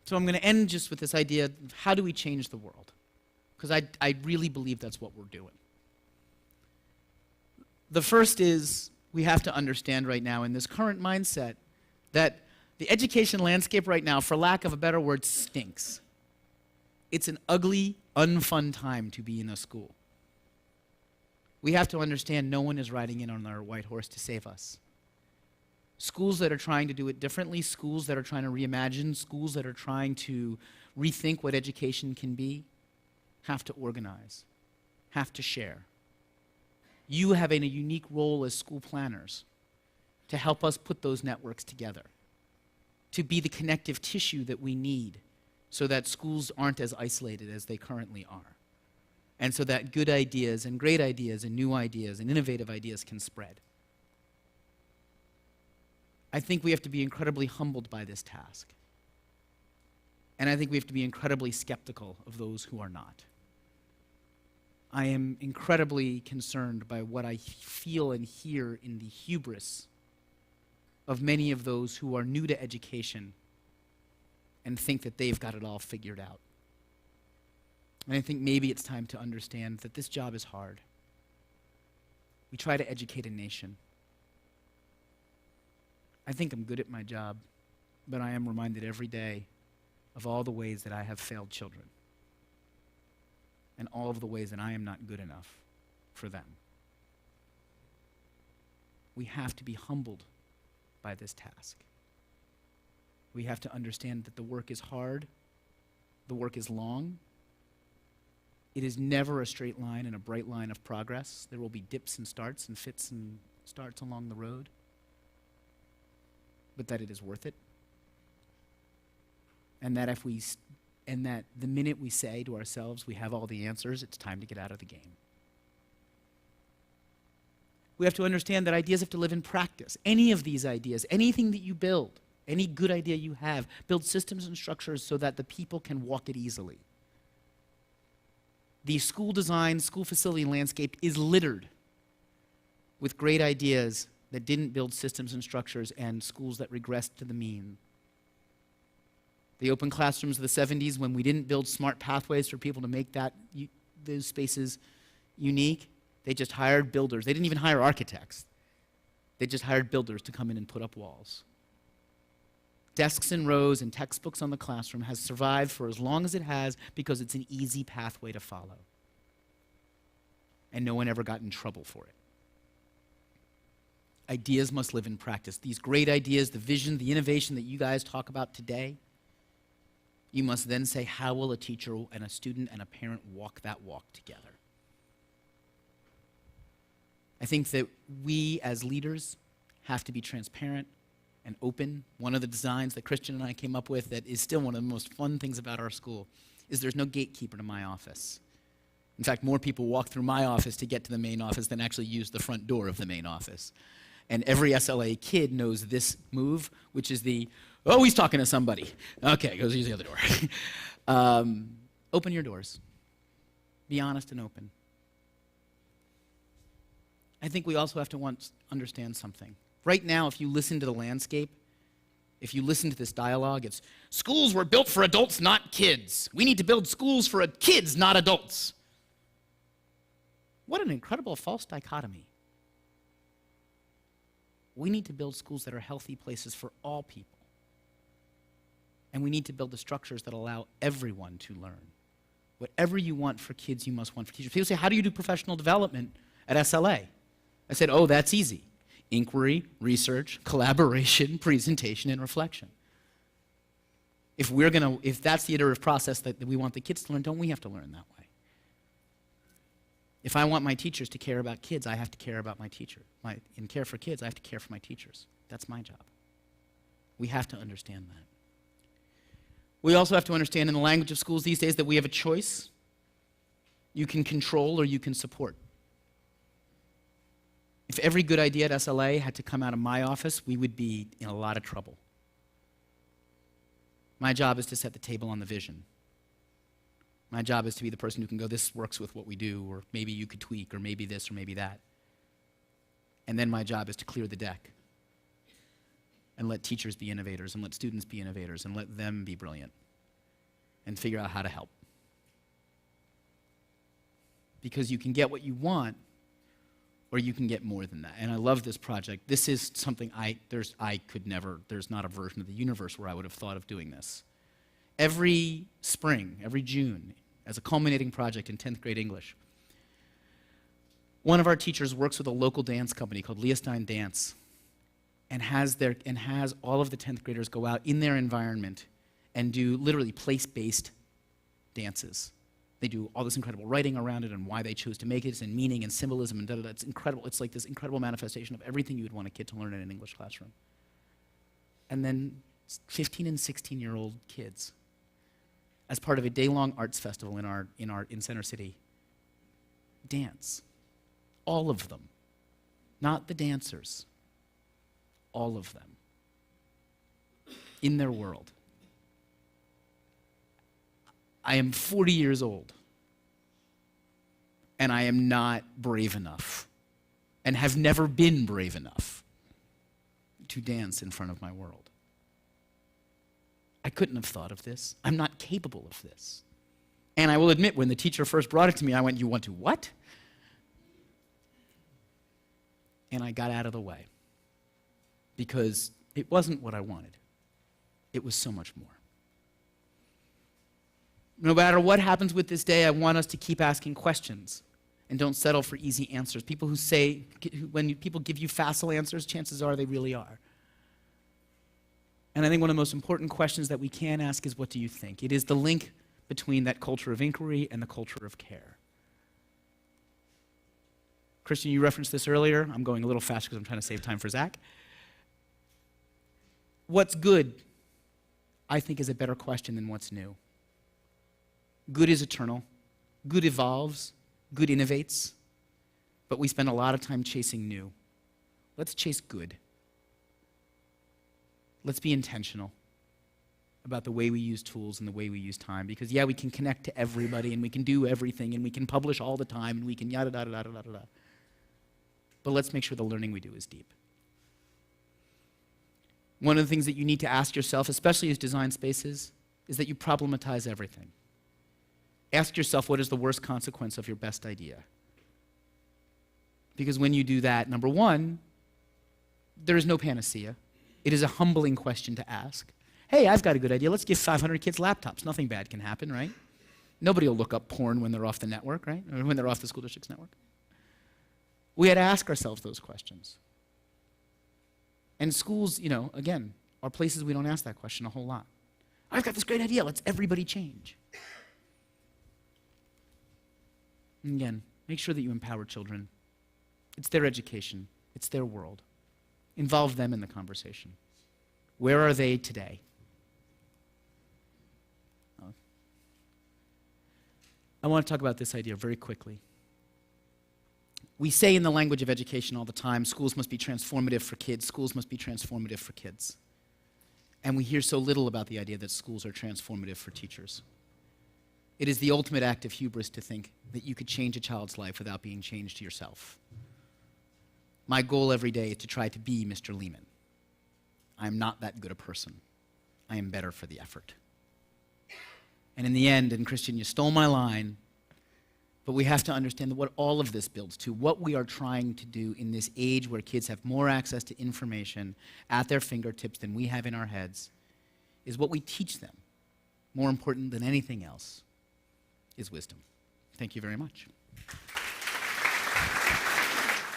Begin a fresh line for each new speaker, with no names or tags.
So I'm going to end just with this idea of how do we change the world? Because I really believe that's what we're doing. The first is we have to understand right now in this current mindset that the education landscape right now, for lack of a better word, stinks. It's an ugly, unfun time to be in a school. We have to understand no one is riding in on our white horse to save us. Schools that are trying to do it differently, schools that are trying to reimagine, schools that are trying to rethink what education can be, have to organize, have to share. You have a unique role as school planners to help us put those networks together, to be the connective tissue that we need so that schools aren't as isolated as they currently are, and so that good ideas and great ideas and new ideas and innovative ideas can spread. I think we have to be incredibly humbled by this task. And I think we have to be incredibly skeptical of those who are not. I am incredibly concerned by what I feel and hear in the hubris of many of those who are new to education and think that they've got it all figured out. And I think maybe it's time to understand that this job is hard. We try to educate a nation. I think I'm good at my job, but I am reminded every day of all the ways that I have failed children and all of the ways that I am not good enough for them. We have to be humbled by this task. We have to understand that the work is hard, the work is long. It is never a straight line and a bright line of progress. There will be dips and starts and fits and starts along the road, but that it is worth it. And that that the minute we say to ourselves, we have all the answers, it's time to get out of the game. We have to understand that ideas have to live in practice. Any of these ideas, anything that you build, any good idea you have, build systems and structures so that the people can walk it easily. The school design, school facility landscape is littered with great ideas that didn't build systems and structures and schools that regressed to the mean. The open classrooms of the 70s, when we didn't build smart pathways for people to make those spaces unique, they just hired builders. They didn't even hire architects. They just hired builders to come in and put up walls. Desks in rows and textbooks on the classroom has survived for as long as it has because it's an easy pathway to follow. And no one ever got in trouble for it. Ideas must live in practice. These great ideas, the vision, the innovation that you guys talk about today, you must then say, how will a teacher and a student and a parent walk that walk together? I think that we as leaders have to be transparent and open. One of the designs that Christian and I came up with that is still one of the most fun things about our school is there's no gatekeeper to my office. In fact, more people walk through my office to get to the main office than actually use the front door of the main office. And every SLA kid knows this move, which is the, oh, he's talking to somebody. Okay, goes use the other door. Open your doors. Be honest and open. I think we also have to understand something. Right now, if you listen to the landscape, if you listen to this dialogue, it's schools were built for adults, not kids. We need to build schools for kids, not adults. What an incredible false dichotomy. We need to build schools that are healthy places for all people. And we need to build the structures that allow everyone to learn. Whatever you want for kids, you must want for teachers. People say, how do you do professional development at SLA? I said, oh, that's easy. Inquiry, research, collaboration, presentation, and reflection. If that's the iterative process that we want the kids to learn, don't we have to learn that way? If I want my teachers to care about kids, I have to care about my teacher. And care for kids, I have to care for my teachers. That's my job. We have to understand that. We also have to understand in the language of schools these days that we have a choice. You can control or you can support. If every good idea at SLA had to come out of my office, we would be in a lot of trouble. My job is to set the table on the vision. My job is to be the person who can go, this works with what we do, or maybe you could tweak, or maybe this, or maybe that. And then my job is to clear the deck and let teachers be innovators, and let students be innovators, and let them be brilliant. and figure out how to help. Because you can get what you want, or you can get more than that. And I love this project. This is something there's not a version of the universe where I would have thought of doing this. Every spring, every June, as a culminating project in 10th grade English, one of our teachers works with a local dance company called Liechtenstein Dance, and has all of the 10th graders go out in their environment and do literally place-based dances. They do all this incredible writing around it and why they chose to make it and meaning and symbolism and da-da-da. It's incredible. It's like this incredible manifestation of everything you would want a kid to learn in an English classroom. And then 15 and 16-year-old kids, as part of a day-long arts festival in Center City, dance. All of them. Not the dancers. All of them. In their world. I am 40 years old, and I am not brave enough, and have never been brave enough to dance in front of my world. I couldn't have thought of this. I'm not capable of this. And I will admit, when the teacher first brought it to me, I went, "You want to what?" And I got out of the way, because it wasn't what I wanted. It was so much more. No matter what happens with this day, I want us to keep asking questions and don't settle for easy answers. People who say, when people give you facile answers, chances are they really are. And I think one of the most important questions that we can ask is, what do you think? It is the link between that culture of inquiry and the culture of care. Christian, you referenced this earlier. I'm going a little fast because I'm trying to save time for Zach. What's good, I think, is a better question than what's new. Good is eternal. Good evolves. Good innovates. But we spend a lot of time chasing new. Let's chase good. Let's be intentional about the way we use tools and the way we use time. Because, yeah, we can connect to everybody, and we can do everything, and we can publish all the time, and we can yada, yada, yada, yada, yada. But let's make sure the learning we do is deep. One of the things that you need to ask yourself, especially as design spaces, is that you problematize everything. Ask yourself, what is the worst consequence of your best idea? Because when you do that, number one, there is no panacea. It is a humbling question to ask. Hey, I've got a good idea. Let's give 500 kids laptops. Nothing bad can happen, right? Nobody will look up porn when they're off the network, right? Or when they're off the school district's network. We had to ask ourselves those questions. And schools, again, are places we don't ask that question a whole lot. I've got this great idea. Let's everybody change. And again, make sure that you empower children. It's their education. It's their world. Involve them in the conversation. Where are they today? I want to talk about this idea very quickly. We say in the language of education all the time, schools must be transformative for kids, schools must be transformative for kids. And we hear so little about the idea that schools are transformative for teachers. It is the ultimate act of hubris to think that you could change a child's life without being changed yourself. My goal every day is to try to be Mr. Lehman. I am not that good a person. I am better for the effort. And in the end, and Christian, you stole my line, but we have to understand that what all of this builds to, what we are trying to do in this age where kids have more access to information at their fingertips than we have in our heads, is what we teach them. More important than anything else is wisdom. Thank you very much.